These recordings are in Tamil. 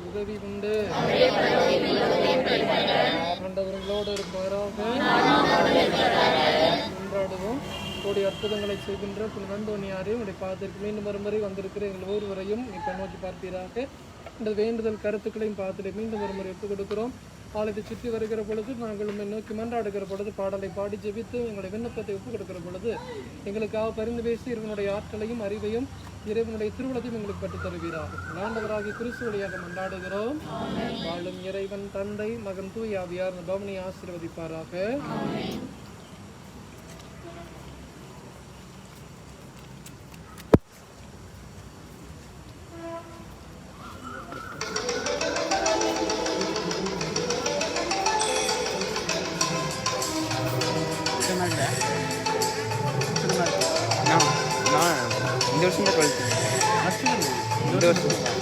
உதவி உண்டு. ஆண்டவர்களோடு இருப்பாராக. கொண்டாடுவோம். கோடி அற்புதங்களை செய்கின்ற புனித அந்தோனியாரே, உடைய பாதத்திற்கு மீண்டும் மறுமுறை வந்திருக்கிற எங்கள் ஒவ்வொருவரையும் இப்போ நோக்கி பார்ப்பீராக. இந்த வேண்டுதல் கருத்துக்களையும் பார்த்துட்டு மீண்டும் ஒருமுறை ஒப்புக் கொடுக்கிறோம். ஆலயத்தை சுற்றி வருகிற பொழுது நாங்கள் உண்மை நோக்கி மன்றாடுகிற பொழுது பாடலை பாடி ஜெபித்து எங்களுடைய விண்ணப்பத்தை ஒப்புக் கொடுக்கிற பொழுது எங்களுக்காக பரிந்து பேசி இறைவனுடைய ஆற்றலையும் அறிவையும் இறைவனுடைய திருவுளத்தையும் எங்களுக்கு பெற்றுத் தருவீராக. ஆண்டவராகிய கிறிஸ்து வழியாக மன்றாடுகிறோம். வாழும் இறைவன் தந்தை மகன் தூய ஆவியார் பவனியை ஆசீர்வதிப்பாராக. இந்த வருஷம் தான் 12th. இந்த வருஷம்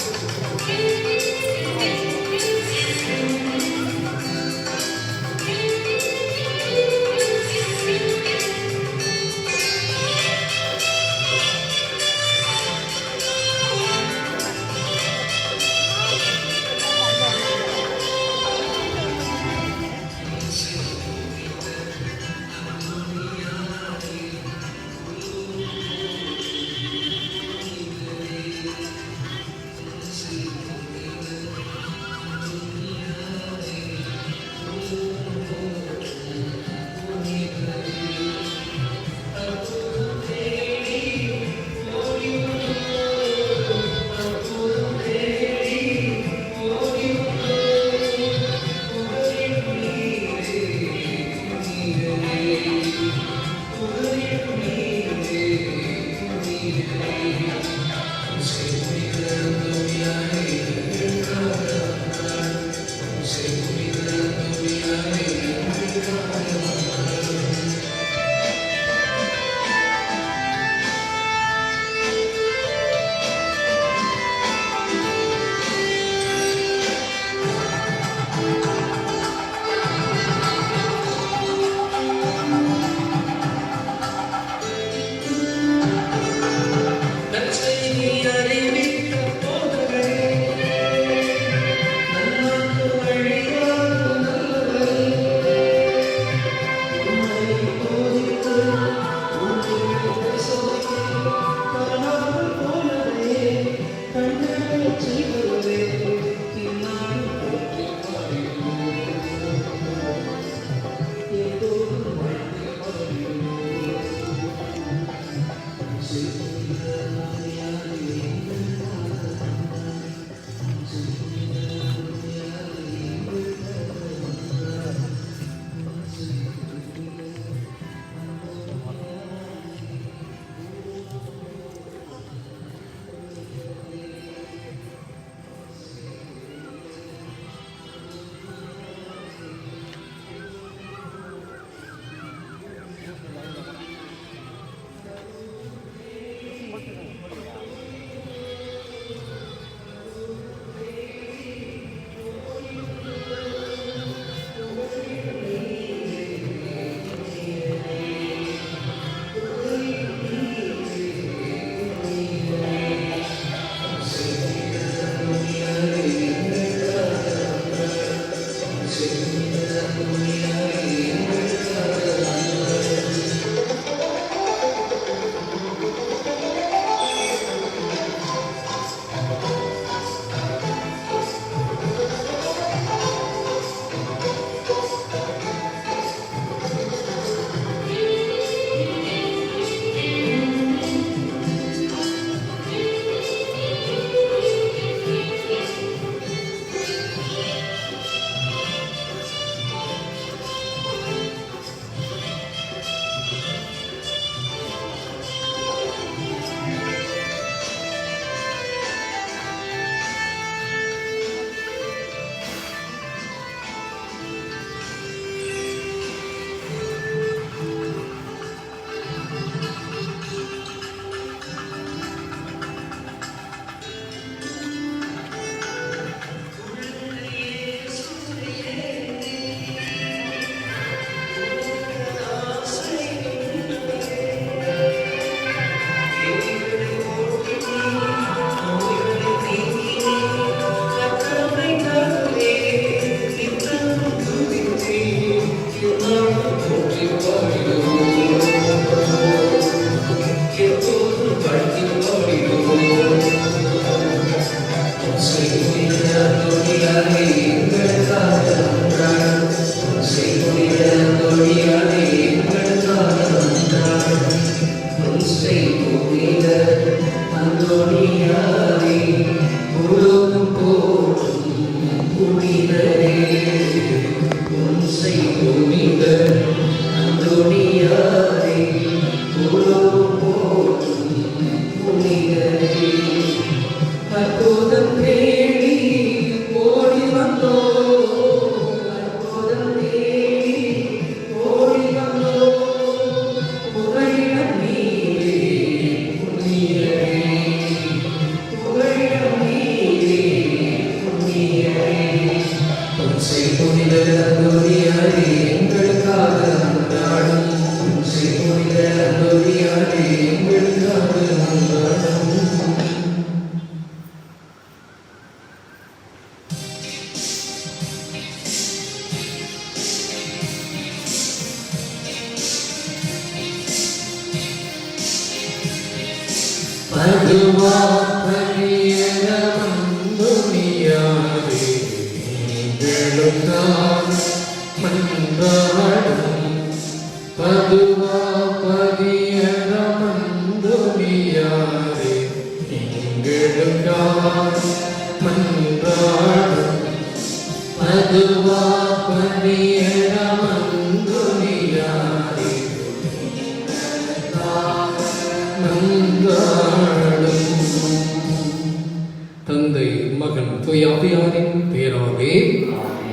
தந்தை மகன் தூயாவியாரின் பேராலே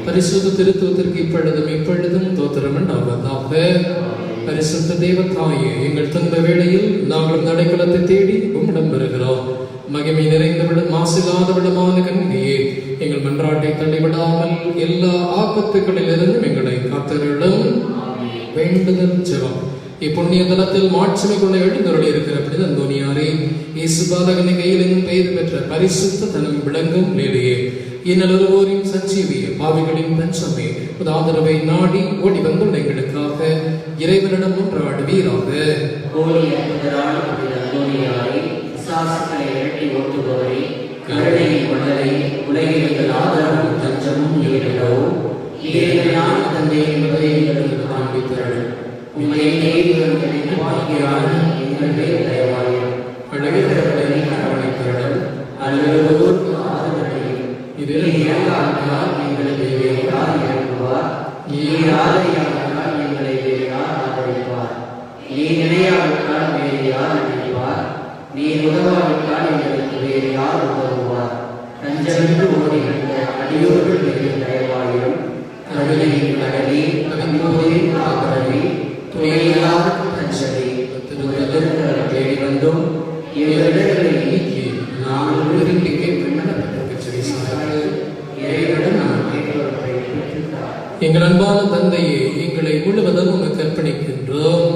பரிசுத்த திருத்துவத்திற்கு இப்பொழுதும் தோத்திரம் உண்டாவதாக. பரிசுத்த தேவதாயே, எங்கள் துன்ப வேளையில் நாங்கள் நடைகளத்தை தேடி உம்மிடம் வருகிறோம். மகிமை நிறைந்தவிடம் மாசில்லாதவிடமான கண்ணியே, எங்கள் மன்றாட்டை தள்ளிவிடாமல் எல்லா ஆபத்துகளிலிருந்தும் எங்களை காத்தருளும். வேண்டுதல் ஜெபம். இப்புண்ணிய தலத்தில் மாட்சிமை கொண்டு எழுந்தருளி இருக்கிற புனித அந்தோனியாரே, இயேசு பாதகனை கையிலும் பெயர் பெற்ற பரிசுத்த தனம் விளங்கும் நிலையே, இன்னலொருவோரின் சஞ்சீவிய பாவிகளின் பஞ்சமே ஆதரவை நாடி ஓடி வந்துள்ள எங்களுக்காக இறைவனிடம் ஒன்றாடுவீராக. உலகில் ஆதரவும் தஞ்சமும் நீரிடவும் தந்தை என்பதை எங்களுக்கு காண்பித்தருள். உண்மை எங்கள் பேர் தயவாயும் அழகிறவர்களை அரவணைத்தருள். அல்லது ஆதரவையும் இதில் இறங்காவிட்டால் எங்களை வேறு யார் இறங்குவார்? நீர் ஆதரியாவிட்டால் எங்களை வேறு யார் ஆதரிப்பார்? நீ நினையாவிட்டால் வேறு யார் நினைப்பார்? நீர் உதவாவிட்டால் எங்களுக்கு வேறு யார் உதவுவார்? தஞ்சமென்று ஓடுகின்ற அடியோர்கள் மீது தயவாயும் கடலின் கடலி கவிஞரின் காப்பரவி துணையில்லாத தஞ்சமே தேடி வந்தோம். இவர்களை நீக்கி நாங்கள் விரும்பி எங்கள் அன்பான தந்தையே, எங்களை முழுவதும் உமக்கு அர்ப்பணிக்கின்றோம்.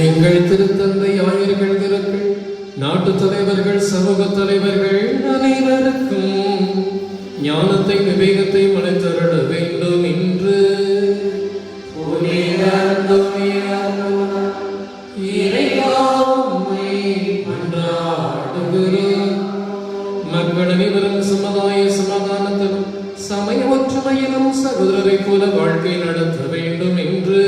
எங்கள் திருத்தந்தை ஆயர்கள் திருக்கள் நாட்டு தலைவர்கள் சமூக தலைவர்கள் அனைவருக்கும் ஞானத்தை விவேகத்தை மலைத்தருட வேண்டும் என்று மக்கள் அனைவரும் சமாதானத்திலும் சமய ஒற்றுமையிலும் சகோதரரை போல வாழ்க்கை நடத்த வேண்டும் என்று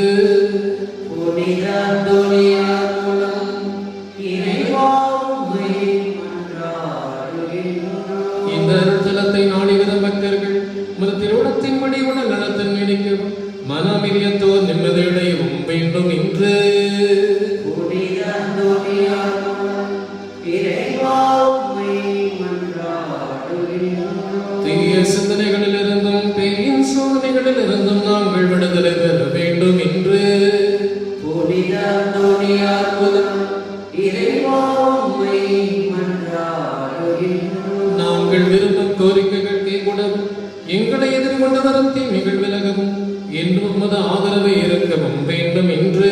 இந்த அருட்தலத்தை நாடி வரும் பக்தர்கள் திருவுடத்தின்படி உடல் நலத்தில் நீடிக்கவும் மனமிரியத்தோர் நிம்மதியடையவும் வேண்டும் என்று தீய சிந்தனைகளில் இருந்தும் பேயின் சோதனைகளில் இருந்தும் நாங்கள் விடுதலை பெற வேண்டும் என்று நாங்கள் விரும்பும் கோரிக்கைகள் கைகூடவும் எங்களை எதிர்கொண்டு வரும் தீமைகள் விலகவும் என்று உமது ஆதரவை இருக்கவும் வேண்டும் என்று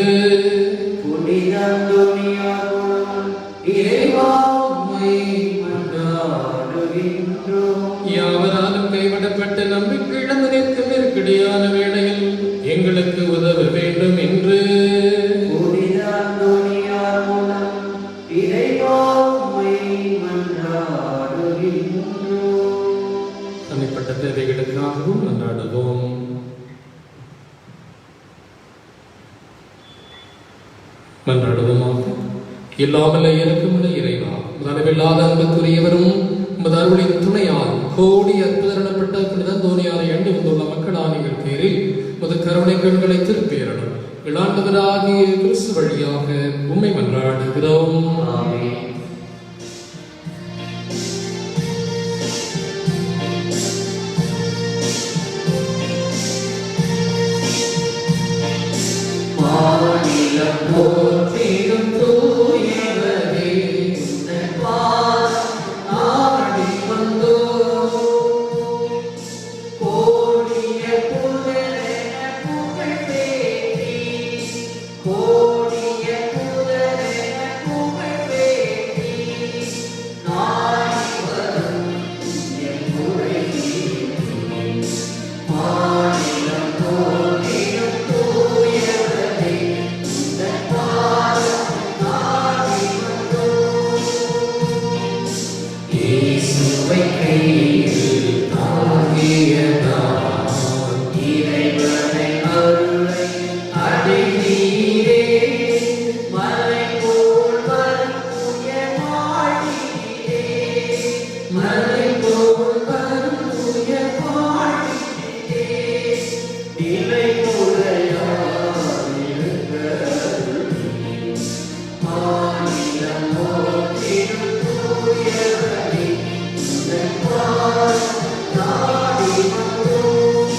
யாவராலும் கைவிடப்பட்ட நம்பிக்கை இழந்து நிற்கும் நெருக்கடியான வேளையில் எங்களுக்கு உதவ வேண்டும் என்று தனிப்பட்ட தேவைகளுக்காகவும் கொண்டாடுவோம். மன்றாடுவோமாக. இல்லாமலே இருக்குமில்லை இறைவா, அளவில்லாத அன்புக்குரியவரும் உமது அருளின் துணையால் கோடி அற்புதப்பட்ட புனித அந்தோனியாரை எண்ணி வந்துள்ள மக்களான எங்கள் பேரில் உமது கருணை கண்களை திருப்பியறணும். இளாண்டவராகிய கிறிஸ்து வழியாக உம்மை மன்றாடுகிறோம். ஆமென். மாநிலம் போற்றிடும் தூயவரே, உந்தன் பாதம் நாடி வந்தோம். கோடிய புதரென புகழ் பேசி, கோடிய புதரென புகழ் பேசி, நாடி வரும் என் உரையே. மாநிலம் போற்றிடும் தூயவரே, உந்தன் பாதம் நாடி வந்தோம். இயேசுவை கையில் தாங்கியதால் இறைவனை அருளை அடைந்தீரே. மலை போல் வரும் புயல் வாழ்வீரே, மலை போல் வரும் புயல் வாழ்வீரே. நிலை மாநிலம் போற்றிடும் தூயவரே, உந்தன் பாதம் நாடி வந்தோம்.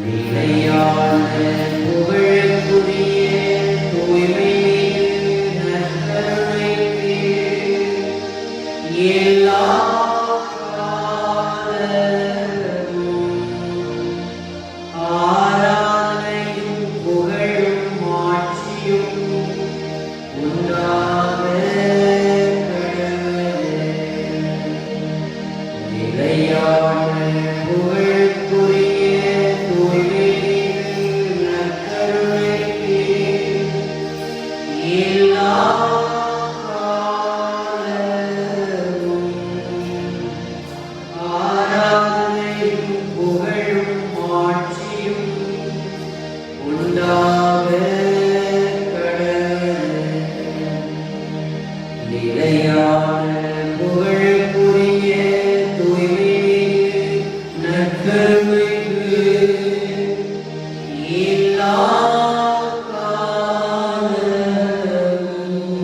நிலையான புகழுக்குரிய தூய்மை நற்கருணைக்கு எல்லா காலமும் ஆராதனையும் புகழும் மாட்சியும் உண்டாக கடவுளே. நிலையான புகழுக்குரிய தூய்மை நற்கருணைக்கு எல்லா காலமும் ஆராதனையும் புகழும் மாட்சியும் உண்டாக கடவுளே. நிலையான புகழுக்குரிய தூய்மை நற்கருணைக்கு எல்லா காலமும்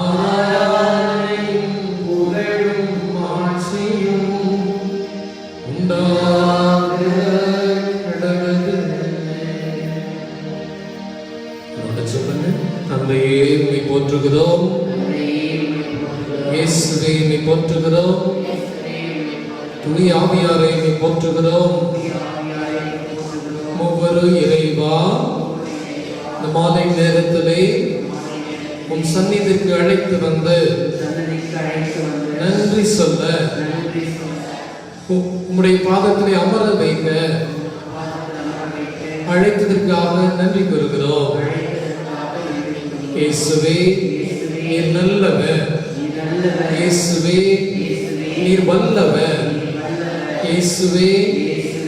ஆராதனையும் புகழும் மாட்சியும் உண்டாக கடவுளே. என்னோட சொல்லுங்க. தந்தையே உம்மை போற்றுகிறோம், இயேசுவே உம்மை போற்றுகிறோம், தூய ஆவியாரை உம்மை போற்றுகிறோம். ஒவ்வொரு இறைவா, இந்த மாலை நேரத்திலே உம் சந்நிதிக்கு அழைத்து வந்து நன்றி சொல்ல, உம்முடைய பாதத்திலே அமர வைக்க அழைத்ததற்காக நன்றி கூறுகிறோம். இயேசுவே நீர் நல்லவர், இயேசுவே நீர் வல்லவர், இயேசுவே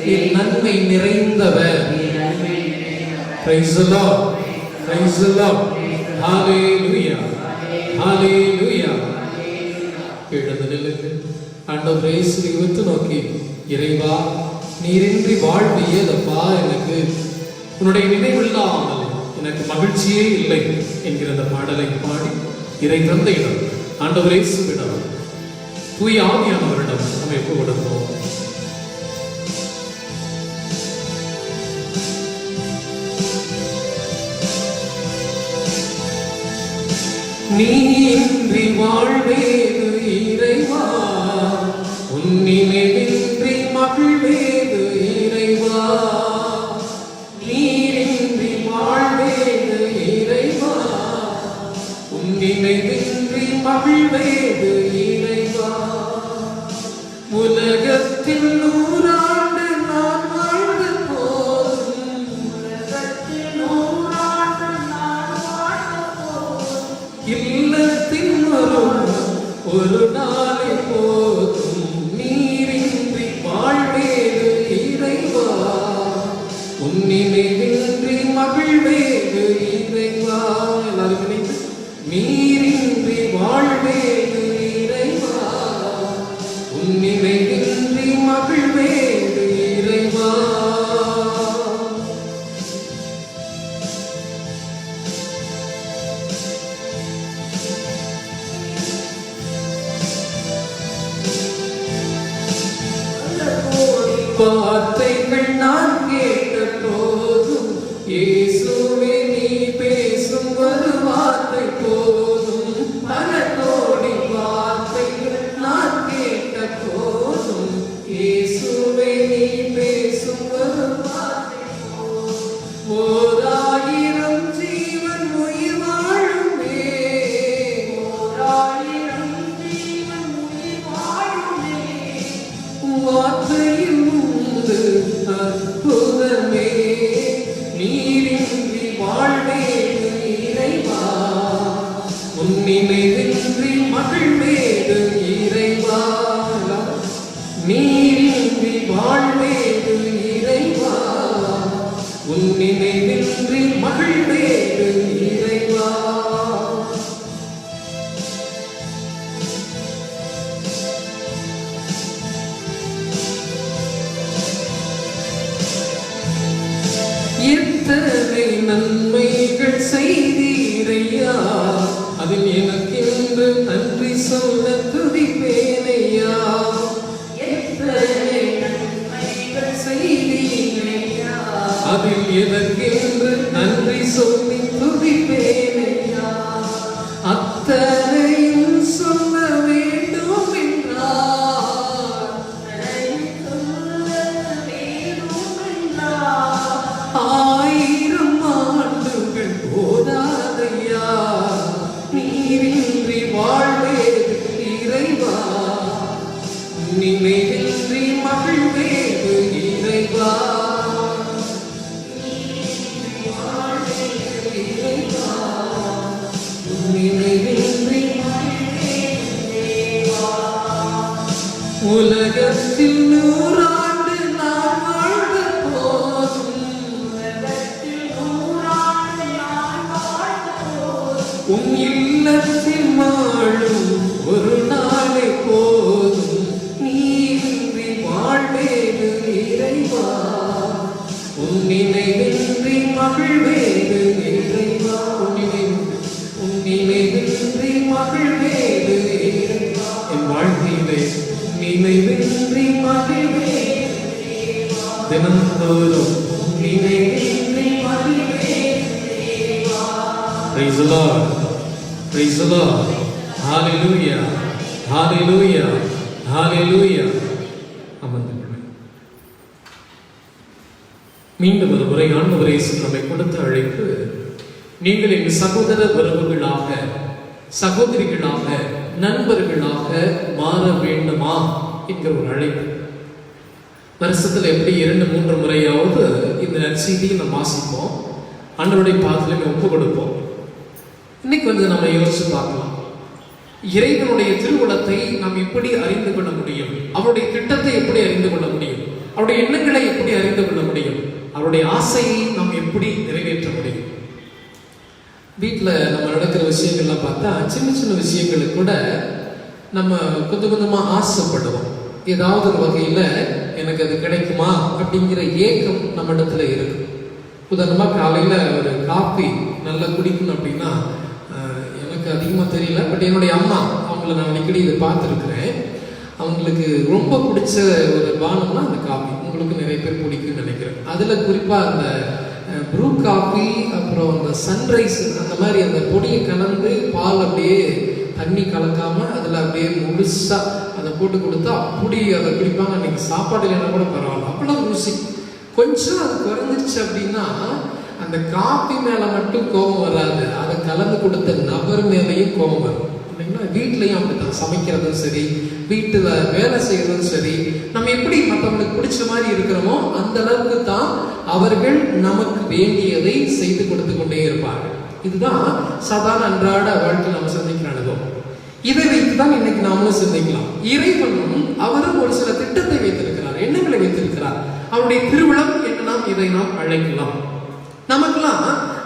நீர் நன்மை நிறைந்தவர். Praise the Lord, praise the Lord, hallelujah, hallelujah. எழுந்து நில்லுங்க. ஆண்டவரே இயேசுவை உற்று நோக்கி, இறைவா நீரின்றி வாழ்வியதப்பா, எனக்கு உன்னுடைய நினைவில்லாமல் எனக்கு மகிழ்ச்சியே இல்லை என்கிற அந்த பாடலை பாடி இறை தந்தையிடம், ஆண்டவர் இயேசுவிடம், தூய ஆவியானவரிடம் நம்ம எப்போ கொடுப்போம். நீன்றி வாழ்வேது இறைவா, உன்னினின்றி மகிழ்வேது இறைவா. நீரின்றி வாழ்வேது இறைவா, உன்னினின்றி மகிழ்வேது இறைவா. உலகத்தில் 100 ஆண்டு நான் வாழ்ந்த போதும், உலகத்தில் 100 ஆண்டு நான் வாழ்ந்த போதும், இல்லத்தின் ஒரு நாளை போதும். நீரின்றி வாழ்வேது இறைவா, உன்னினின்றி மகிழ்வேது இறைவா. எல்லாரும் நினைத்து நீரின்றி வாழ்வேது இறைவா, உன்னினின்றி மகிழ்வேது இறைவா. வார்த்தைகள் நான் கேட்ட போதும், இயேசுவே நீ பேசும் ஒரு வார்த்தை போதும். பல கோடி வார்த்தைகள் நான் கேட்ட போதும், இயேசுவே நீ பேசும் ஒரு வார்த்தை போதும். 1000 ஜீவன் உயிர் வாழுமே, 1000 ஜீவன் உயிர் வாழுமே. வார்த்தையில் அற்புதமே, நீரின்றி வாழ்வேது இறைவா, உன்னினின்றி மகிழ்வேது இறைவா. நீரின்றி வாழ்வேது இறைவா, உன்னினின்றி மகிழ்வேது இறைவா. எத்தனை நன்மைகள் செய்தீரையா, அதில் எனக்கென்று நன்றி சொல்ல துதிப்பேனையா. எத்தனை நன்மைகள் செய்தீரையா, அதில் எனக்கென்று நன்றி சொல்லி துதிப்பேனையா. அத்தனையும் சொல்ல வேண்டும் என்றார், ஆயிரம் ஆண்டுகள் போதாதையா. நீரின்றி வாழ்வேது இறைவா, நினைவின்றி மகிழ்வேது இறைவா. நினைவின்றி மகிழ்வேது இறைவா. உலகத்தில் 100 ஆண்டு நான் வாழ்ந்த போதும், உன் இல்லத்தில் வாழும் ஒரு நாளை போதும். நீரின்றி வாழ்வேது இறைவா, உன் நினைவின்றி மகிழ்வேது இறைவா. உன் நினைவின்றி மகிழ்வேது இறைவா. என் வாழ்க்கையிலே நினைவின்றி மகிழ்வேது இறைவா. தினந்தோறும் நினைவின்றி மகிழ்வேது இறைவா. Praise the Lord. Praise the Lord. Hallelujah. Hallelujah. Hallelujah. அமர்ந்துள்ளேன். மீண்டும் ஒரு முறை ஆண்டவர் இயேசு நம்மை கொடுத்த அழைப்பு, நீங்கள் எங்கள் சகோதர உறவுகளாக, சகோதரிகளாக, நண்பர்களாக மாற வேண்டுமா என்கிற ஒரு அழைப்பு. வருஷத்துல எப்படி 2-3 முறையாவது இந்த நற்செய்தியை நம்ம வாசிப்போம், ஆண்டவருடைய பாதத்தில் ஒப்பு கொடுப்போம். இன்னைக்கு வந்து நம்ம யோசிச்சு பார்க்கலாம், இறைவனுடைய திருவுளத்தை நாம் எப்படி அறிந்து கொள்ள முடியும், அவருடைய திட்டத்தை எப்படி அறிந்து கொள்ள முடியும், அவருடைய எண்ணங்களை எப்படி அறிந்து கொள்ள முடியும், அவருடைய ஆசையை நாம் எப்படி நிறைவேற்ற முடியும். வீட்டில் நம்ம நடக்கிற விஷயங்கள்லாம் பார்த்தா சின்ன சின்ன விஷயங்களுக்கு கூட நம்ம கொஞ்சம் கொஞ்சமாக ஆசைப்படுவோம். ஏதாவது ஒரு வகையில் எனக்கு அது கிடைக்குமா அப்படிங்கிற ஏக்கம் நம்ம இடத்துல இருக்கு. உதாரணமாக காலையில் ஒரு காஃபி நல்லா குடிக்கணும் அப்படின்னா, எனக்கு அதிகமாக தெரியல, பட் என்னுடைய அம்மா, அவங்கள நான் அடிக்கடி இதை பார்த்துருக்குறேன், அவங்களுக்கு ரொம்ப பிடிச்ச ஒரு பானம்னா அந்த காஃபி. உங்களுக்கு நிறைய பேர் பிடிக்குன்னு நினைக்கிறேன். அதில் குறிப்பாக அந்த ப்ரூ காஃபி, அப்புறம் அந்த சன்ரைஸ், அந்த மாதிரி அந்த பொடியை கலந்து பால் பால் அப்படியே தண்ணி கலக்காம அதுல அப்படியே முழுசா அதை போட்டு கொடுத்தா அப்படி அதை குடிப்பாங்க. அன்னைக்கு சாப்பாடு இல்லைன்னா கூட பரவாயில்ல, அவ்வளவு ருசி. கொஞ்சம் அது குறைஞ்சிருச்சு அப்படின்னா அந்த காபி மேல மட்டும் கோபம் வராது, அதை கலந்து கொடுத்த நபர் மேலையும் கோபம் வரும். வீட்லயும் அப்படித்தான், சமைக்கிறதும் சரி, வீட்டுல வேலை செய்யறதும் சரி, நம்ம எப்படி மற்றவங்களுக்கு பிடிச்ச மாதிரி இருக்கிறோமோ அந்த அளவுக்கு தான் அவர்கள் நமக்கு வேண்டியதை செய்து கொடுத்து கொண்டே இருப்பார்கள். இதுதான் சாதாரண அன்றாட வாழ்க்கையில் நம்ம சந்திக்கிற அனுபவம். இதை வைத்துதான் இன்னைக்கு நாமளும் சிந்திக்கலாம். இறைவனும் அவரும் ஒரு சில திட்டத்தை வைத்திருக்கிறார், எண்ணங்களை வைத்திருக்கிறார். அவருடைய திருவிழம் என்று நாம் இதை நாம் அழைக்கலாம். நமக்கெல்லாம்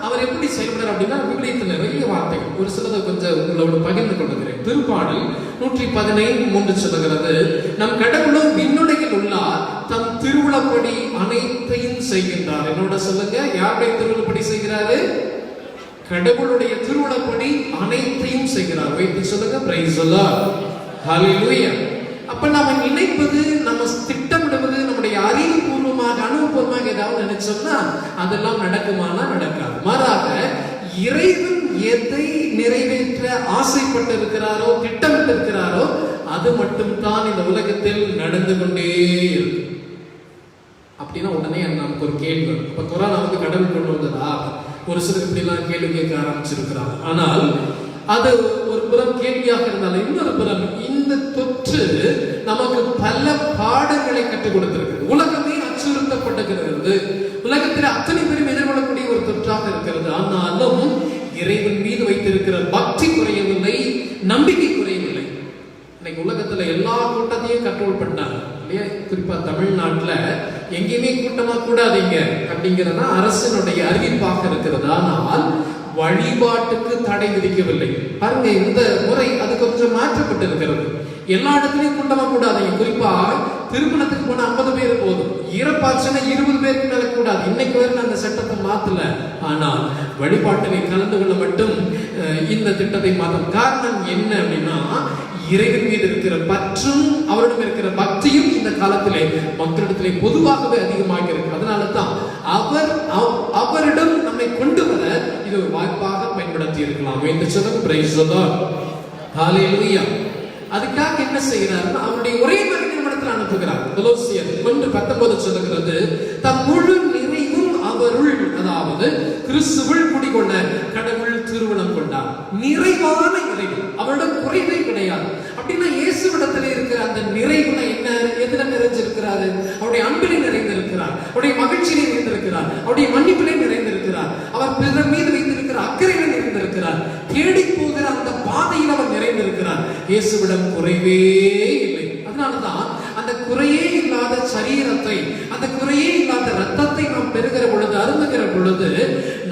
அவர் எப்படி செயல்படுறார் அப்படின்னா, விவிலியத்தில் நிறைய வார்த்தைகள், ஒரு சிலதை கொஞ்சம் உங்களோட பகிர்ந்து கொள்கிறேன். திருப்பாடல் 115:3 சொல்லுகிறது, நம் கடவுளும் விண்ணுலகில் உள்ளார், தம் திருவிழப்படி அனைத்தையும் செய்கின்றார். என்னோட சொல்லுங்க, யாருடைய திருவிழப்படி செய்கிறாரு? கடவுளுடைய திருவிழப்படி அனைத்தையும் செய்கிறார். வைத்து சொல்லுங்க, பிரைஸ் தி லார்ட், ஹalleluya. அப்ப நாம நினைப்பது, நம்ம திட்டமிடுவது, நம்முடைய அறிவுபூர்வமாக அனுபவபூர்வமாக ஏதாவது நினைச்சோம்னா அதெல்லாம் நடக்குமானா நடக்காது. மாறாக இறைவன் எதை நிறைவேற்ற ஆசைப்பட்டு இருக்கிறாரோ, திட்டமிட்டு இருக்கிறாரோ, அது மட்டும் தான் இந்த உலகத்தில் நடந்து கொண்டே இருக்கு. அப்படின்னா உடனே நமக்கு ஒரு கேள்வி, இப்ப கொரோனா வந்து கடவுள் கொண்டு வந்ததா? ஒரு சிலர் இப்படிலாம் கேள்வி கேட்க ஆரம்பிச்சிருக்கிறாங்க. ஆனால் அது ஒரு புறம் கேள்வியாக இருந்தாலும், இன்னொரு புறம் இந்த தொற்று நமக்கு பல பாடங்களை கற்றுக் கொடுத்திருக்கிறது. உலகமே அச்சுறுத்தப்பட்டிருக்கிறது, உலகத்தில் அத்தனை பேரும் எதிர்கொள்ளக்கூடிய ஒரு தொற்றாக இருக்கிறது. ஆனாலும் இறைவன் மீது வைத்திருக்கிற பக்தி குறையவில்லை, நம்பிக்கை குறையவில்லை. இன்னைக்கு உலகத்துல எல்லா கூட்டத்தையும் கண்ட்ரோல் பண்ணாங்க இல்லையா? குறிப்பா தமிழ்நாட்டுல எங்கேயுமே கூட்டமா கூடாதீங்க அப்படிங்கிறதா அரசினுடைய அறிவிப்பாக இருக்கிறது. ஆனால் வழிபாட்டுக்கு தடை விதிக்கவில்லை. பாருங்க, இந்த முறை அது கொஞ்சம் மாற்றப்பட்டு இருக்கிறது. எல்லா இடத்துலயும் கூட்டமா கூடாதீங்க. குறிப்பா திருமணத்துக்கு போன 50 பேர் போதும், ஈரப்பாச்சனை 20 பேருக்கு மேல கூடாது. இன்னைக்கு வரை அந்த சட்டத்தை மாத்தல. ஆனால் வழிபாட்டினை கலந்து கொள்ள மட்டும் இந்த திட்டத்தை மாற்றும். காரணம் என்ன அப்படின்னா, இறைவன் மீது இருக்கிற பற்றும் அவரிடம் இருக்கிற பக்தியும் இந்த காலத்திலே மக்களிடத்திலே பொதுவாகவே அதிகமாக இருக்கு. அதனால தான் அவரிடம் நம்மை கொண்டு வர இது ஒரு வாய்ப்பாக பயன்படுத்தி இருக்கலாம் என்று சொல்லுங்க. பிரைஸ் தி லார்ட், ஹalleluya. அதுக்காக என்ன செய்கிறார்னா, அவருடைய ஒரே மகனை இடத்துல அனுப்புகிறார். கொலோசியர் 1:19 சொல்லுகிறது, தம் முழு நிறைவும் அவருள், அதாவது கிறிஸ்துவுள் குடிகொண்ட கடவுள் திருவுளம் கொண்டார். நிறைவான நிறைவு, அவரிடம் குறைவே கிடையாது. அப்படின்னா இயேசுவிடத்தில் இருக்கிற அந்த நிறைவுனா என்ன? எதுல நிறைஞ்சிருக்கிறாரு? அவருடைய அன்பிலே நிறைந்திருக்கிறார், அவருடைய மகிழ்ச்சியிலே நிறைந்திருக்கிறார், அவருடைய மன்னிப்பிலே நிறைந்திருக்கிறார், அவர் பிறர் மீது வைத்திருக்கிற அக்கறையிலே நிறைந்திருக்கிறார், தேடி போகிற அந்த பாதையில் அவர் நிறைந்திருக்கிறார். இயேசுவிடம் குறைவே இல்லை. அதனாலதான் அந்த குறையே இல்லாத சரீரத்தை, அந்த குறையே இல்லாத ரத்தத்தை நாம் பெறுகிற பொழுது, அருந்துகிற பொழுது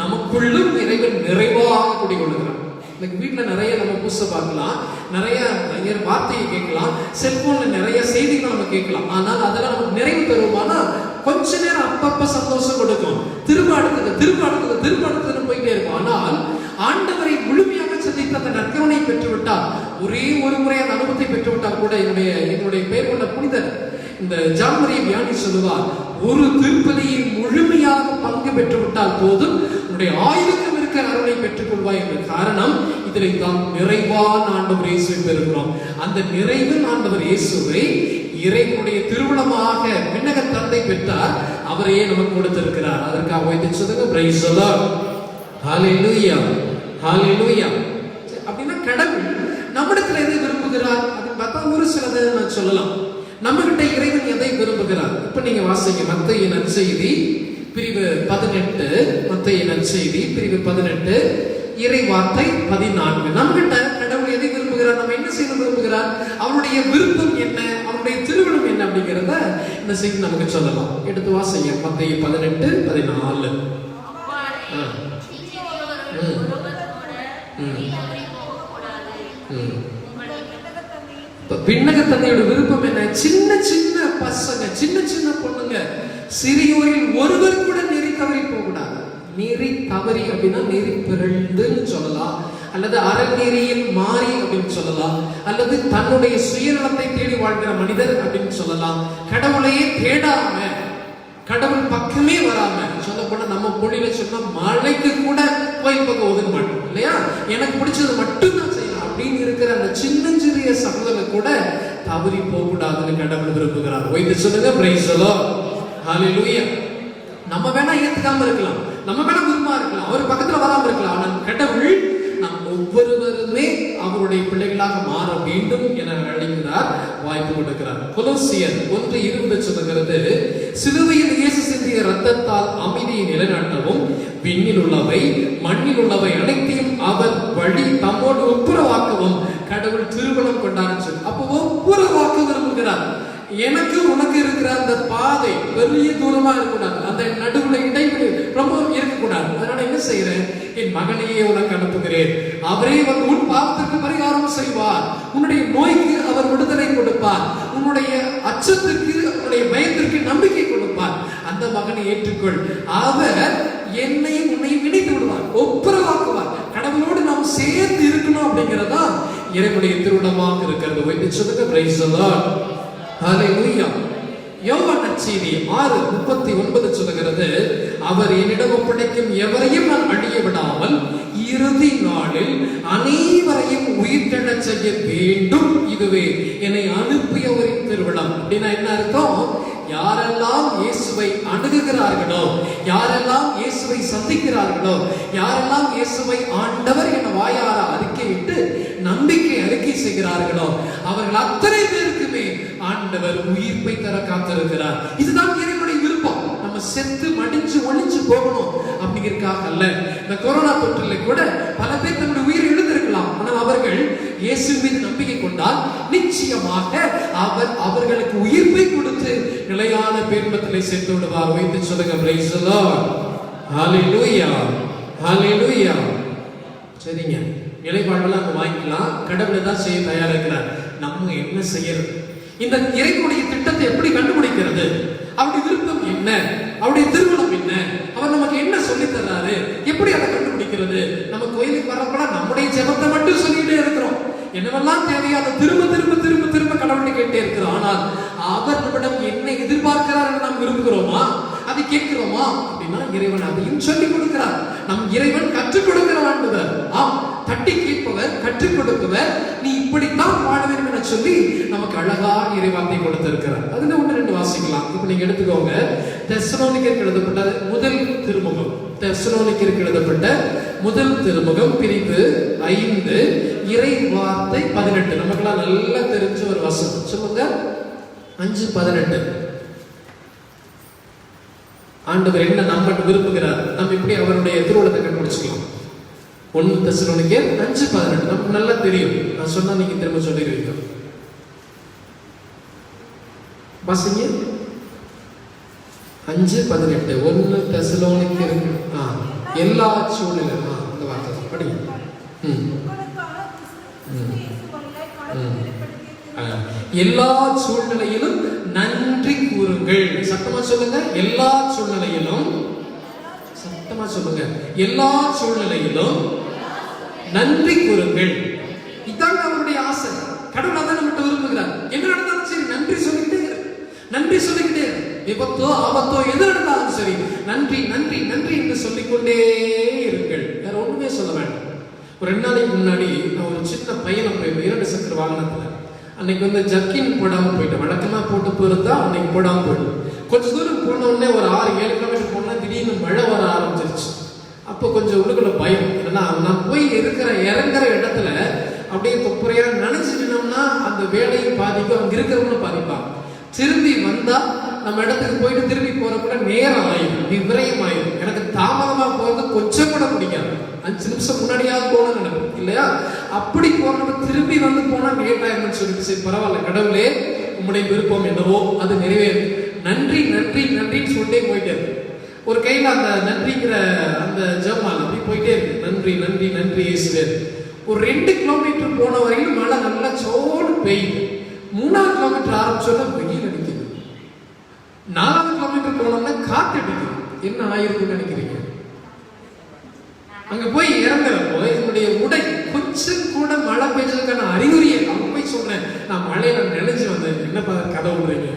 நமக்குள்ளும் இறைவன் நிறைவாக குடிகொள்கிறார். இன்னைக்கு வீட்டுல நிறைய நம்ம புதுசை பார்க்கலாம், நிறைய வார்த்தையை கேட்கலாம், செல்போன்ல நிறைய செய்திகள் நம்ம கேட்கலாம். ஆனால் அதெல்லாம் நமக்கு நிறைவு தருவோமானா? கொஞ்ச நேரம் அப்பப்ப சந்தோஷம் கொடுக்கும், திரும்ப அடுத்தது போயிட்டே இருக்கும். ஆனால் ஆண்டவரை முழுமையாக சந்தித்து அந்த நற்கருணை பெற்றுவிட்டால், ஒரே ஒரு முறை அந்த அனுபவத்தை பெற்றுவிட்டால் கூட, என்னுடைய பெயர் கொண்ட புனிதர் இந்த ஜான் மரிய வியானி சொல்லுவார், ஒரு திருப்பலியை முழுமையாக பங்கு பெற்றுவிட்டால் போதும், உன்னுடைய ஆயுதம் இருக்க அருளை பெற்றுக் கொள்வாய் என்ற காரணம் இதிலே தான் நிறைவான ஆண்டவர் இயேசுவை பெறுகிறோம். அந்த நிறைவின் ஆண்டவர் இயேசுவை இறைவனுடைய திருவிழமாக விண்ணக தந்தை பெற்றார், அவரையே நமக்கு கொடுத்திருக்கிறார். அதற்காக வைத்து சொல்லுங்க, பிரைஸ் தி லார்ட், ஹalleluya, ஹalleluya. அப்படின்னா கடவுள் நம்மிடத்தில் எதை விரும்புகிறார் அப்படின்னு பார்த்தா ஒரு சிலதை நான் சொல்லலாம். நம்ம கிட்ட இறைவன் எதை விரும்புகிறார்? இப்ப நீங்க வாசிங்க மத்தேயு நற்செய்தி பிரிவு 18, மத்தேயு நற்செய்தி பிரிவு 18 இறை வார்த்தை 14. நம்ம கிட்ட கடவுள் எதை விரும்புகிறார், நம்ம என்ன செய்ய விரும்புகிறார், அவருடைய விருப்பம் என்ன, அவருடைய திருவிழம் என்ன அப்படிங்கிறத இந்த செய்தி நமக்கு சொல்லலாம். எடுத்து வாசிங்க மத்தேயு 18:14. விண்ணக தந்தையோட விருப்பம் என்ன? சின்ன சின்ன பசங்க, சின்ன சின்ன பொண்ணுங்க, சிறியோரில் ஒருவர் கூட நெறி தவறி போகக்கூடாது. நெறி தவறி அப்படின்னா நெறி பிறழ்ந்துன்னு சொல்லலாம், அல்லது அறநெறியில் மாறி அப்படின்னு சொல்லலாம், அல்லது தன்னுடைய சுயநலத்தை தேடி வாழ்கிற மனிதர் அப்படின்னு சொல்லலாம். கடவுளையே தேடாம கடவுள் பக்கமே வராம, சொல்ல போனா நம்ம மொழியில சொன்னா மழைக்கு கூட கோயில் பக்கம் ஒதுங்க மாட்டோம் இல்லையா, எனக்கு பிடிச்சது மட்டும் தான் செய்யலாம் அப்படின்னு இருக்கிற அந்த சின்னஞ்சிறிய சகோதரர் கூட தவறி போக கூடாதுன்னு கடவுள் விரும்புகிறார். வைத்து சொல்லுங்க பிரைஸ் தி லார்ட், ஹalleluya. நம்ம வேணா ஏத்துக்காம இருக்கலாம், நம்ம வேணா விரும்பா இருக்கலாம், அவர் பக்கத்துல வராம இருக்கலாம், ஆனால் கடவுள் நாம் ஒவ்வொருவருமே அவருடைய பிள்ளைகளாக மாற வேண்டும் என அழைக்கிறார், வாய்ப்பு கொடுக்கிறார். கொலோசியர் 1:20 சொல்லுகிறது, சிலுவையில் இயேசு சிந்திய இரத்தத்தால் அமைதியை நிலைநாட்டவும் விண்ணில் உள்ளவை மண்ணில் உள்ளவை அனைத்தையும் அவர் வழி தம்மோடு ஒப்புரவாக்கவும் கடவுள் திருமணம் கொண்டார். அப்போ ஒப்புரவாக்க விரும்புகிறார். எனக்கு உனக்கு இருக்கிற அந்த பாதை பெரிய தூரமா இருக்கக்கூடாது, அந்த நடுவுல இடைவெளி ரொம்ப இருக்கக்கூடாது. அதனால என்ன செய்யறேன், என் மகனையே உனக்கு அனுப்புகிறேன், அவரே வந்து உன் பாவத்திற்கு பரிகாரம் செய்வார், உன்னுடைய நோய்க்கு அவர் விடுதலை கொடுப்பார், உன்னுடைய அச்சத்திற்கு உன்னுடைய பயத்திற்கு நம்பிக்கை கொடுப்பார். அந்த மகனை ஏற்றுக்கொள், அவர் என்னையும் உன்னையும் இணைத்து விடுவார், ஒப்புரவாக்குவார். கடவுளோடு நாம் சேர்ந்து இருக்கணும் அப்படிங்கிறதா இறைவனுடைய திருவிழமாக இருக்கிறது. வைத்து சொல்லுங்க பிரைஸ் தி லார்ட், ஹalleluya. யோவான் நற்செய்தி 6:39 சொல்லுகிறது, அவர் என்னிடம் ஒப்படைக்கும் எவரையும் நான் அழிய விடாமல் இறுதி நாளில் அனைவரையும் உயிர்த்தெழச் செய்ய வேண்டும், இதுவே என்னை அனுப்பியவரின் திருவிழா. அப்படின்னா என்ன அர்த்தம், யாரெல்லாம் இயேசுவை அணுகுகிறார்களோ, யாரெல்லாம் இயேசுவை சந்திக்கிறார்களோ, யாரெல்லாம் இயேசுவை ஆண்டவர் என வாயார அறிக்கையிட்டு நம்பிக்கை அறிக்கை செய்கிறார்களோ, அவர்கள் அத்தனை பேருக்குமே ஆண்டவர் உயிர்ப்பை தர காத்திருக்கிறார். இதுதான் இறைவனுடைய விருப்பம். நம்ம செத்து மடிஞ்சு ஒளிஞ்சு போகணும் அப்படிங்கிறதுக்காக அல்ல. இந்த கொரோனா தொற்றில் கூட பல பேர் தன்னுடைய உயிரை எழுந்திருக்கலாம், ஆனால் அவர்கள் இயேசு மீது நம்பிக்கை கொண்டால் நிச்சயமாக அவர் அவர்களுக்கு உயிர்ப்பை கொடுத்து நிலையான பேர்மத்திலே சேர்த்து விடுவார். வைத்து சொல்லுங்க பிரைஸ் தி லார்ட், ஹalleluya, ஹalleluya. சரிங்க, நிலைப்பாடுலாம் நம்ம வாங்கிக்கலாம், கடவுள் தான் செய்ய தயாரா இருக்கிறார். நம்ம என்ன செய்யறது, இந்த இறைவனுடைய திட்டத்தை எப்படி கண்டுபிடிக்கிறது, அவருடைய விருப்பம் என்ன, அவருடைய திருமணம் என்ன, அவர் நமக்கு என்ன சொல்லி தர்றாரு, எப்படி அதை கண்டுபிடிக்கிறது? நம்ம கோயிலுக்கு வரப்பட நம்முடைய ஜெபத்தை மட்டும் சொல்லிட்டே இருக்கிறோம், என்னவெல்லாம் தேவையோ அதை திரும்ப திரும்ப திரும்ப திரும்ப கடவுளை கேட்டே இருக்கிறோம். ஆனால் அவர் நம்மிடம் என்ன எதிர்பார்க்கிறார் என்று நாம் விரும்புகிறோமா, அதை கேட்கிறோமா அப்படின்னா இறைவன் அதையும் சொல்லிக் கொடுக்கிறார். நம் இறைவன் கற்றுக் கொடுக்கிற ஆண்டவர். ஆம், தட்டி கேட்பவர், கற்றுக் கொடுப்பவர், நீ இப்படித்தான் வாழ வேண்டும் என சொல்லி நமக்கு அழகாக இறைவார்த்தை கொடுத்திருக்கிறார். அதுல 1-2 வாசிக்கலாம். இப்ப நீங்க எடுத்துக்கோங்க, தெசலோனிக்கருக்கு எழுதப்பட்ட முதல் திருமுகம், தெசலோனிக்கருக்கு எழுதப்பட்ட முதல் திருமுகம் பிரிவு 5 இறை வார்த்தை 18. நமக்கெல்லாம் நல்லா தெரிஞ்ச ஒரு வசனம், சொல்லுங்க 5:18. ஆண்டவர் என்ன நம்ம விரும்புகிறார், நம்ம இப்படி அவருடைய திருவுளத்தை கண்டுபிடிச்சுக்கலாம். 1 தெசலோனிக்கர் 5:18 நமக்கு நல்லா தெரியும். நான் சொன்னா நீங்க திரும்ப சொல்லிடுவீங்க. வாசிங்க 5:18. 1 தெசலோனிக்கர் எல்லா சூழ்நிலையும் அந்த வார்த்தை படிங்க. எல்லா சூழ்நிலையிலும் நன்றி கூறுங்கள். சத்தமா சொல்லுங்க, எல்லா சூழ்நிலையிலும். சத்தமா சொல்லுங்க, எல்லா சூழ்நிலையிலும் நன்றி கூறுங்கள். இதான் அவருடைய ஆசை. கடவுள் அதான் நம்மகிட்ட விரும்புகிறார். என்ன நடந்தாலும் சரி நன்றி சொல்லிக்கிட்டே இரு, நன்றி சொல்லிக்கிட்டே இரு. விபத்தோ ஆபத்தோ எது நடந்தாலும் சரி நன்றி நன்றி நன்றி என்று சொல்லிக்கொண்டே இருங்கள். வேற ஒண்ணுமே சொல்ல வேண்டாம். ஒரு 2 நாளைக்கு முன்னாடி நான் ஒரு சின்ன பயணம் போயிருந்தேன் 2 சக்கர வாகனத்துல. அன்னைக்கு வந்து ஜர்க்கின் போடாம போயிட்டேன். வழக்கமா போட்டு போயிருந்தா அன்னைக்கு போடாம போயிடும். கொஞ்ச தூரம் போன உடனே ஒரு 6-7 கிலோமீட்டர் போனா திடீர்னு மழை வர ஆரம்பிச்சிருச்சு. அப்போ கொஞ்சம் உள்ளுக்குள்ள பயம். ஏன்னா நான் போய் இறங்குற இடத்துல அப்படியே தொப்புறையா நினைச்சுட்டோம்னா அந்த வேலையை பாதிக்கும், அங்க இருக்கிறவங்களும் பாதிப்பாங்க. திரும்பி வந்தா நம்ம இடத்துக்கு போயிட்டு திரும்பி போறப்ப நேரம் ஆயிடும், விரயம் ஆயிடும். எனக்கு தாமதமா போறது கொஞ்சம் கூட பிடிக்காது. 5 நிமிஷம் முன்னாடியாவது போகணும்னு நினைப்பேன் இல்லையா. அப்படி போறப்ப திரும்பி வந்து போனா லேட் ஆயிடும்னு சொல்லிட்டு சரி பரவாயில்ல, கடவுளே உம்முடைய விருப்பம் என்னவோ அது நிறைவேறும், நன்றி நன்றி நன்றின்னு சொல்லிட்டே போயிட்டே இருக்கு. ஒரு கையில அந்த நன்றிங்கிற அந்த ஜெபமால அப்படி போயிட்டே இருக்கு. நன்றி நன்றி நன்றி இயேசுவே. ஒரு 2 கிலோமீட்டர் போன வரையிலும் மழை நல்லா சோடு பெய்யுது. 3ஆவது கிலோமீட்டர் ஆரம்பிச்சோன்னா வெயில் அடிக்குது. 4ஆவது கிலோமீட்டர் போனோம்னா காத்து அடிக்குது. என்ன ஆயிருக்குன்னு நினைக்கிறீங்க? அங்க போய் இறங்குறப்போ என்னுடைய உடை கொஞ்சம் கூட மழை பெய்ஞ்சதுக்கான அறிகுறியை அவங்க போய் சொல்றேன், நான் மழையில நினைச்சு வந்தேன். என்ன கதை விடுறீங்க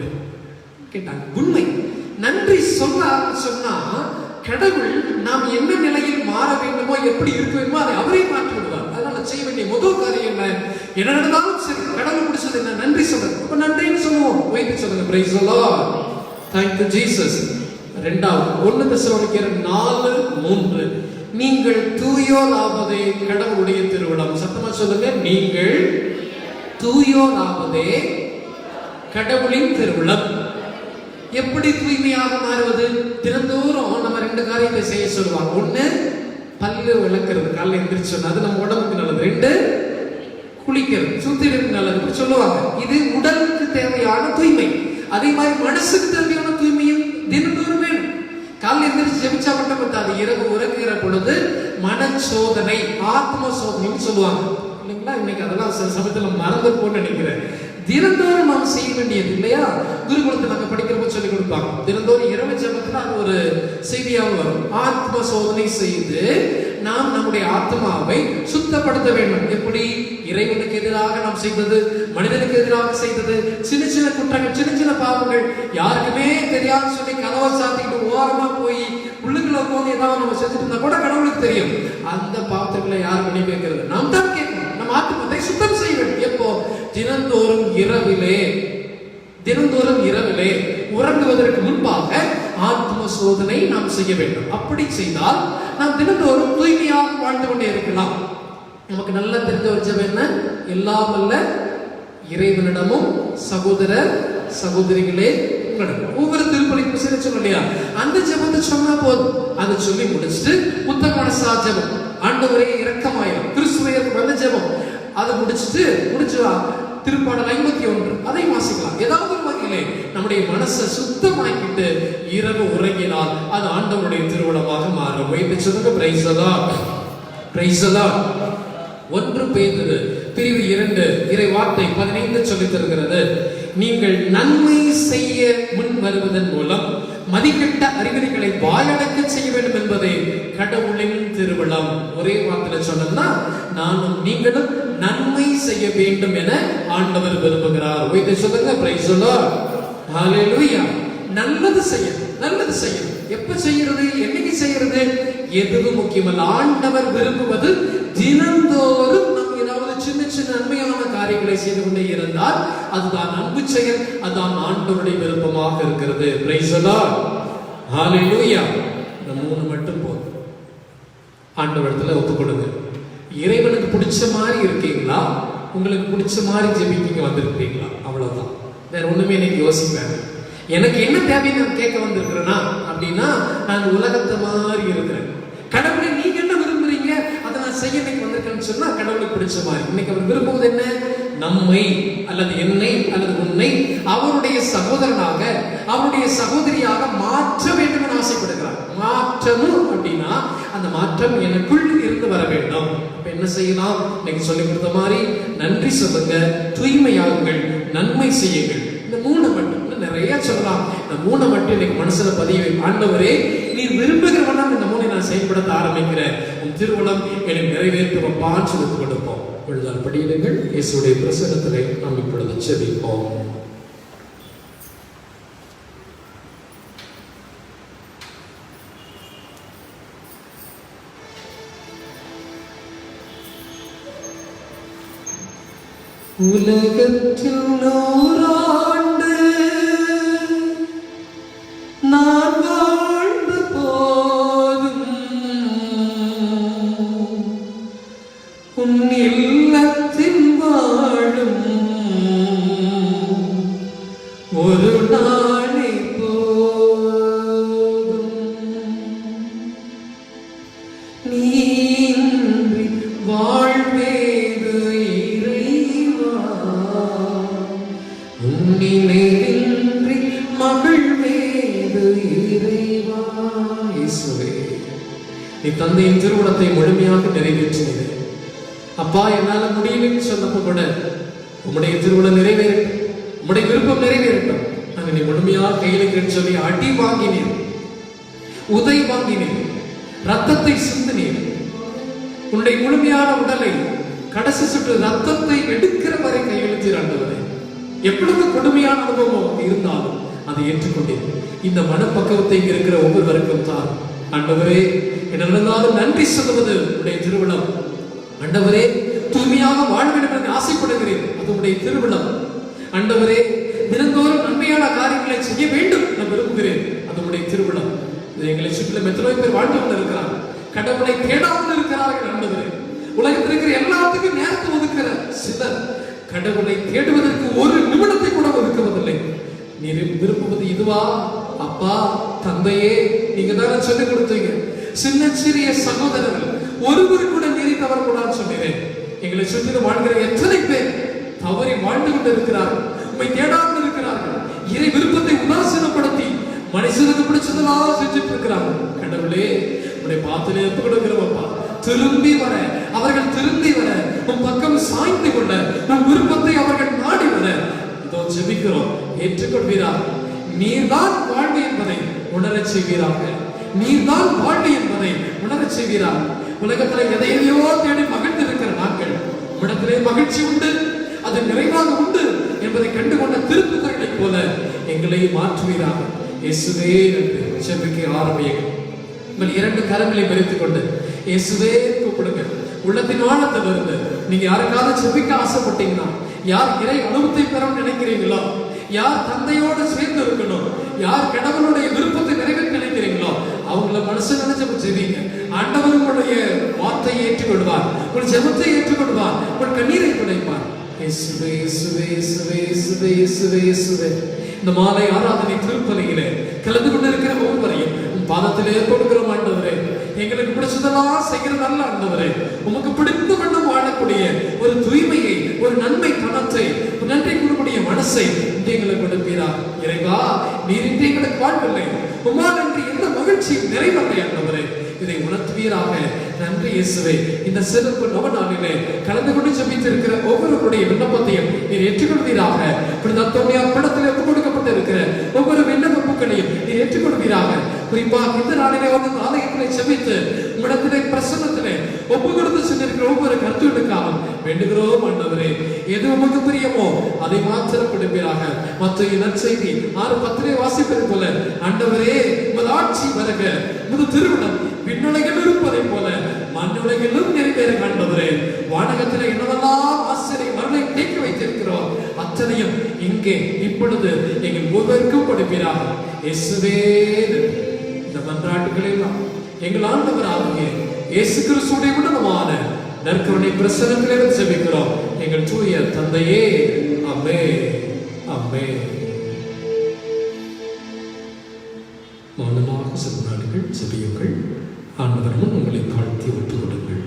கேட்டாங்க. உண்மை, நன்றி சொன்னா கடவுள் நாம் என்ன நிலையில் மாற வேண்டுமோ, எப்படி இருக்க வேண்டுமோ அதை அவரே மாற்றி விடுவார். அதனால செய்ய வேண்டிய முதல் காரியம் என்ன நடந்தாலும் சரி, கடவுள் பிடிச்சது என்ன, நன்றி சொல்றது. அப்ப நன்றின்னு சொல்லுவோம். வைத்து சொல்லுங்க, praise the Lord, thank you Jesus. இரண்டாவது 1 தெசலோனிக்கேயர் 4:3, நீங்கள் தூயோர் ஆவதே கடவுளுடைய திருவிழம். சத்தமா சொல்லுங்க, நீங்கள் தூயோர் ஆவதே கடவுளின் திருவிழம். எப்படி தூய்மையாக மாறுவது? தினந்தோறும் நம்ம 2 காரியத்தை செய்ய சொல்லுவாங்க. 1 பல்லு விளக்குறது, காலைல எந்திரிச்சு அது நம்ம உடம்புக்கு நல்லது. 2 குளிக்கிறது, சுத்திகளுக்கு நல்லது சொல்லுவாங்க. இது உடலுக்கு தேவையான தூய்மை. அதே மாதிரி மனசுக்கு தேவையான தூய்மையும் தினந்தோறும் வேணும். காலைல எந்திரிச்சு ஜெபிச்சா மட்டும் பத்தாது, இரவு உறங்குகிற பொழுது மனச்சோதனை, ஆத்ம சோதனைன்னு சொல்லுவாங்க இல்லைங்களா? இன்னைக்கு அதெல்லாம் சில சமயத்துல மறந்து போன்னு நினைக்கிறேன். தினந்தோறும் நாம் செய்ய வேண்டியது இல்லையா? குருகுலத்தை நாங்க படிக்கிறப்ப சொல்லி கொடுப்பாங்க. தினந்தோறும் இரவு ஜெபத்துல அது ஒரு செய்தியாக வரும். ஆத்ம சோதனை செய்து நாம் நம்முடைய ஆத்மாவை சுத்தப்படுத்த வேண்டும். எப்படி? இறைவனுக்கு எதிராக நாம் செய்தது, மனிதனுக்கு எதிராக செய்தது, சின்ன சின்ன குற்றங்கள், சின்ன சின்ன பாவங்கள், யாருக்குமே தெரியாது சொல்லி கதவை சாத்திக்கிட்டு ஓரமா போய் உள்ளுக்குள்ள போது ஏதாவது நம்ம செஞ்சுட்டு இருந்தா கூட கடவுளுக்கு தெரியும். அந்த பாவத்துக்களை யார் பண்ணி கேட்கிறது? நாம் தான் கேட்கணும். நம்ம ஆத்மாவை சுத்தம் செய்ய வேண்டும். எப்போ? தினந்தோறும் இரவிலே உறங்குவதற்கு முன்பாக ஆத்ம சோதனை நாம் செய்ய வேண்டும். அப்படி செய்தால் நாம் தினந்தோறும் தூய்மையாக வாழ்ந்து கொண்டே இருக்கலாம். நமக்கு நல்லா தெரிஞ்ச ஒரு ஜெபம் என்ன? எல்லாம் வல்ல இறைவனிடமும் சகோதர சகோதரிகளே உங்களிடம். ஒவ்வொரு திருப்பலிக்கும் சரி சொல்லணும் இல்லையா? அந்த ஜெபத்தை சொன்னா போதும். அதை சொல்லி முடிச்சுட்டு உத்தம மனசா ஜெபம், ஆண்டவரே இரக்கமாயிரும், கிறிஸ்துவே வந்த ஜெபம், அதை முடிச்சுட்டு திருப்பாடல் 51 அதை வாசிக்கலாம். ஏதாவது ஒரு வகையிலே நம்முடைய மனசை சுத்தமாக்கிட்டு இரவு உறங்கினால் அது ஆண்டவருடைய திருவிழமாக மாறும். சொல்லுங்க, praise the Lord, praise the Lord. 1 பேதுரு பிரிவு 2 இறை வார்த்தை 15 சொல்லித் தருகிறது, நீங்கள் நன்மை செய்ய முன் வருவதன் மூலம் மதிக்கட்ட அறிகுறிகளை வாயடக்க செய்ய வேண்டும் என்பதே கடவுளின் திருவிழம். ஒரே வார்த்தையில சொன்னா, நானும் நீங்களும் நன்மை செய்ய வேண்டும் என ஆண்டவர் விரும்புகிறார். வைத்து சொல்லுங்க, பிரைஸ் தி லார்ட், ஹalleluya. நல்லது செய்யணும், நல்லது செய்யணும். எப்ப செய்யறது, என்னைக்கு செய்யறது, எதுவும் முக்கியமல்ல. ஆண்டவர் விரும்புவது தினந்தோறும் நாம் ஏதாவது சின்ன சின்ன நன்மையான காரியங்களை செய்து கொண்டே இருந்தால் அதுதான் அன்பு செயல், அதுதான் ஆண்டவருடைய விருப்பமாக இருக்கிறது. பிரைஸ் தி லார்ட், ஹalleluya. இந்த 3 மட்டும் போதும். ஆண்டவரிடத்துல ஒப்புக்கொடுங்க. இறைவனுக்கு பிடிச்ச மாதிரி இருக்கீங்களா, உங்களுக்கு பிடிச்ச மாதிரி ஜெபிக்க வந்திருக்கீங்களா? அவ்வளவுதான், வேற ஒண்ணுமே இன்னைக்கு யோசிப்பேன். எனக்கு என்ன தேவைன்னு நான் கேட்க வந்திருக்கிறேன்னா அப்படின்னா, நான் உலகத்தை மாதிரி இருக்கிறேன். கடவுளை நீங்க என்ன விரும்புறீங்க, அதை நான் செய்ய இன்னைக்கு வந்திருக்கேன்னு சொன்னா கடவுளுக்கு பிடிச்ச மாதிரி. இன்னைக்கு அவர் விரும்புவது என்ன? நம்மை அல்லது என்னை அல்லது உன்னை அவருடைய சகோதரனாக, அவருடைய சகோதரியாக மாற்ற வேண்டும் என ஆசைப்படுகிறார். மாற்றணும் அப்படின்னா அந்த மாற்றம் எனக்குள் இருந்து வர வேண்டும். அப்ப என்ன செய்யலாம்? இன்னைக்கு சொல்லி கொடுத்த மாதிரி நன்றி சொல்லுங்க, தூய்மையாகுங்கள், நன்மை செய்யுங்கள். இந்த 3 மட்டும் நிறைய சொல்லலாம். இந்த 3 மட்டும் இன்னைக்கு மனசுல பதிய. ஆண்டவரே, நீ விரும்புகிறவனா இந்த 3 நான் செயல்படுத்த ஆரம்பிக்கிறேன், உன் திருவுளம் என்னை நிறைவேற்றுவப்பான்னு சொல்லி கொடுப்போம். விழுதால் படியிடுங்கள். இயேசுடைய பிரசன்னத்திலே நாம் இப்பொழுது செபிப்போம். உலகத்தில் 100 ஆண்டு நான் வாழ்ந்த போதும் உன் இல்லத்தில் வாழும் ஒரு நாளை போதும். நீன்றி வாழ்வேது இறைவா, உன்னினின்றி மகிழ்வேது இறைவா. இயேசுவே, நீ தந்தையின் திருவுளத்தை முழுமையாக நிறைவேற்றினீர். அப்பா, என்னால முடியலன்னு சொன்னப்ப கூட உம்முடைய திருவுளம் நிறைவேறட்டும், உம்முடைய விருப்பம் நிறைவேறட்டும், நாங்கள் நீ முழுமையாக கையிலுக்கு சொல்லி அடி வாங்கினீர், உதை வாங்கினீர், ரத்தத்தை சிந்தினீர். உன்னுடைய முழுமையான உடலை கடைசி சுற்று ரத்தத்தை எடுக்கிற வரை கையெழுத்தீர். ஆண்டவரே, எவ்வளவு கொடுமையான அனுபவம் இருந்தாலும் அதை ஏற்றுக்கொண்டேன். இந்த மனப்பக்குவத்தை இங்க இருக்கிற ஒவ்வொருவருக்கும் தான் ஆண்டவரே, என்னென்னாலும் நன்றி சொல்லுவது உடைய திருவிழம். ஆண்டவரே, தூய்மையாக வாழ வேண்டும் என்று ஆசைப்படுகிறேன், அது உடைய திருவிழம். ஆண்டவரே, தினந்தோறும் நன்மையான காரியங்களை செய்ய வேண்டும் நான் விரும்புகிறேன், அது உடைய திருவிழம். எங்களை சுற்றிலும் எத்தனை பேர் வாழ்ந்து கொண்டு இருக்கிறார், கடவுளை தேடாமல் இருக்கிறார்கள். ஆண்டவரே, உலகத்தில் இருக்கிற எல்லாத்துக்கும் நேரத்தை ஒதுக்கிற சிலர் கடவுளை தேடுவதற்கு ஒரு நிமிடத்தை கூட ஒதுக்குவதில்லை. நீர் விரும்புவது இதுவா? அப்பா, தந்தையே, நீங்க தானே சொல்லிக் கொடுத்தீங்க, சின்ன சிறிய சகோதரர்கள் ஒருவர் கூட மீறி தவறக்கூடாது சொன்னீங்க. எங்களை சுற்றிலும் வாழ்கிற எத்தனை பேர் தவறி வாழ்ந்து கொண்டு இருக்கிறார்கள், உண்மை தேடாமல் இருக்கிறார்கள், இறை விருப்பத்தை உதாசீனப்படுத்தி மனுஷனுக்கு பிடிச்சதெல்லாம் செஞ்சுட்டு இருக்கிறார்கள். கடவுளே, உடைய பாத்திலே ஒப்பு கொடுக்கிறோம் அப்பா. திரும்பி வர அவர்கள், திரும்பி வர உன் பக்கம் சாய்ந்து கொள்ள, நம் விருப்பத்தை அவர்கள் நாடி வர இதோ ஜெபிக்கிறோம். ஏற்றுக்கொள்வீராக. நீர்தான் வாழ்வு என்பதை உணரச் செய்வீராக. நீர்தான் வாழ்வு என்பதை உணரச் செய்வீராக. உலகத்துல எதையோ தேடி மகிழ்ந்து இருக்கிற நாட்கள் உடத்திலே மகிழ்ச்சி உண்டு, அது நிறைவாக உண்டு என்பதை கண்டுகொண்ட திருப்புதர்களைப் போல எங்களை மாற்றுவீராக. இயேசுவே என்று ஜெபிக்க ஆரம்பியுங்கள். உங்கள் இரண்டு கரங்களை விரித்துக் கொண்டு இயேசுவே கூப்பிடுங்க. உள்ளத்தின் ஆழத்திலிருந்து நீங்க யாருக்காவது ஜெபிக்க ஆசைப்பட்டீங்கன்னா, யார் இறை அனுபவத்தை பெற நினைக்கிறீங்களோ, யார் தந்தையோடு சேர்ந்து இருக்கணும், யார் கடவுளுடைய விருப்பத்தை நிறைவேற்ற நினைக்கிறீங்களோ, அவங்கள மனசு நினைச்சு ஜெபிங்க. ஆண்டவர் உங்களுடைய வார்த்தையை ஏற்றுக்கொள்வார், உங்கள் ஜெபத்தை ஏற்றுக்கொள்வார், உங்கள் கண்ணீரை துடைப்பார். இயேசுவே, இயேசுவே, இயேசுவே, இயேசுவே, இயேசுவே, இயேசுவே. இந்த மாலை ஆராதனை திருப்பலியிலே கலந்து கொண்டிருக்கிற ஒவ்வொருவரையும் பாதத்திலே கொடுக்கிறோம். ஆண்டவரே, எங்களுக்கு பிடிச்சதெல்லாம் செய்கிற நல்ல ஆண்டவரே, உமக்கு பிடித்த வண்ணம் வாழக்கூடிய ஒரு தூய்மையை, ஒரு நன்மை தனத்தை, ஒரு நன்றி கூறக்கூடிய மனசை எங்களுக்கு கொடுப்பீரா. இறைவா, நீர் இன்று எங்களுக்கு வாழ்வில்லை, உமா நன்றி எந்த மகிழ்ச்சியும் நிறைவல்லை ஆண்டவரே, இதை உணர்த்துவீராக. நன்றி இயேசுவே. இந்த சிறப்பு நவ நாளிலே கலந்து கொண்டு ஜெபித்திருக்கிற ஒவ்வொருவருடைய விண்ணப்பத்தையும் நீர் ஏற்றுக்கொள்வீராக. படத்தில் ஒப்புக் கொடுக்கப்பட்டிருக்கிற ஒவ்வொரு விண்ணப்பங்களையும் நீர் ஏற்றுக்கொள்வீராக. குறிப்பாக இந்த நாளிலே வந்து ஆலயத்திலே ஜெபித்து உம்மிடத்திலே பிரசன்னத்திலே ஒப்புக் கொடுத்து சென்றிருக்கிற ஒவ்வொரு கருத்துகளுக்காக வேண்டுகிறோம் ஆண்டவரே. எது உமக்கு பிரியமோ அதை மாத்திரம் கொடுப்பீராக. மத்தேயு நற்செய்தி 6:10 வாசிப்பது போல, ஆண்டவரே, உமது ஆட்சி வருக, உமது திருவிழம் விண்ணுலகில் இருப்பதை போல மண்ணுலகிலும் நிறைவேற. ஆண்டவரே, வானகத்திலே என்னவெல்லாம் ஆசிரியர் மருளை தேக்கி வைத்திருக்கிறோம், அத்தனையும் இங்கே இப்பொழுது எங்கள் ஒவ்வொருவருக்கும் கொடுப்பீராக. இயேசுவே, இந்த மன்றாட்டுகளில் எங்கள் ஆண்டவராகிய இயேசு கிறிஸ்துவின் உன்னதமான நற்கருணை பிரசன்னத்திலே ஜெபிக்கிறோம் எங்கள் தூய தந்தையே. ஆமென், ஆமென். மௌனமாக சில நாட்கள் ஜெபியுங்கள். ஆண்டவர் முன் உங்களை தாழ்த்தி ஒப்புக் கொடுங்கள்.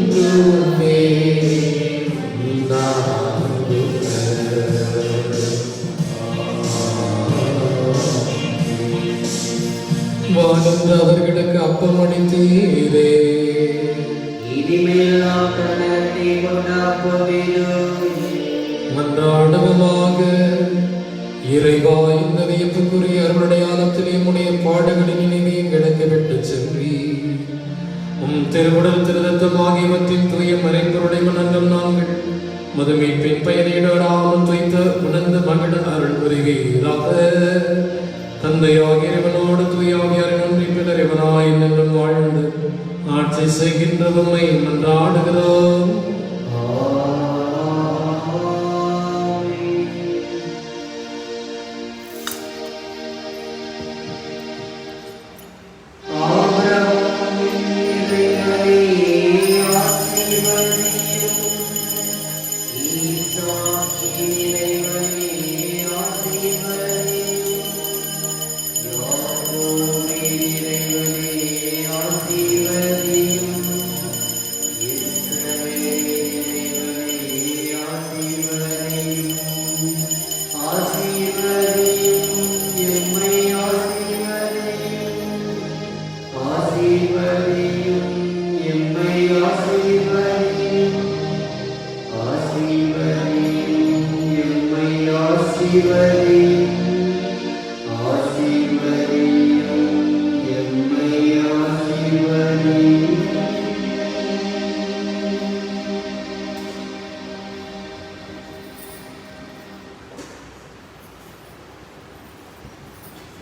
என்றுமே உண்டாகுக. வானந்து அவர்களுக்கு அப்பம் அளித்தீரே. இனிமேல் நாம் தன்னத்தை கொண்டாடுவோம். மன்றாடுவோமாக. இறைவா, இந்த வியப்புக்குரிய அருளடையாளத்திலே உடைய பாடுகளின் நினைவை எங்களுக்கு விட்டுச் சென்றி திருவுடல் திருரத்தம் ஆகியவற்றின் தூய மறைப்பொருளை மணங்கும் நாங்கள் மதுமீட்பின் பயனீடாமல் துய்த்த உணர்ந்த மகிழ அருள் புரிவீராக. தந்தையாகிய இறைவனோடு தூயாகியாரின் ஒன்றிப்பில் இறைவனாய் என்றும் வாழ்ந்து ஆட்சி செய்கின்ற உம்மை மன்றாடுகிறோம். ஆசீர்வதியும்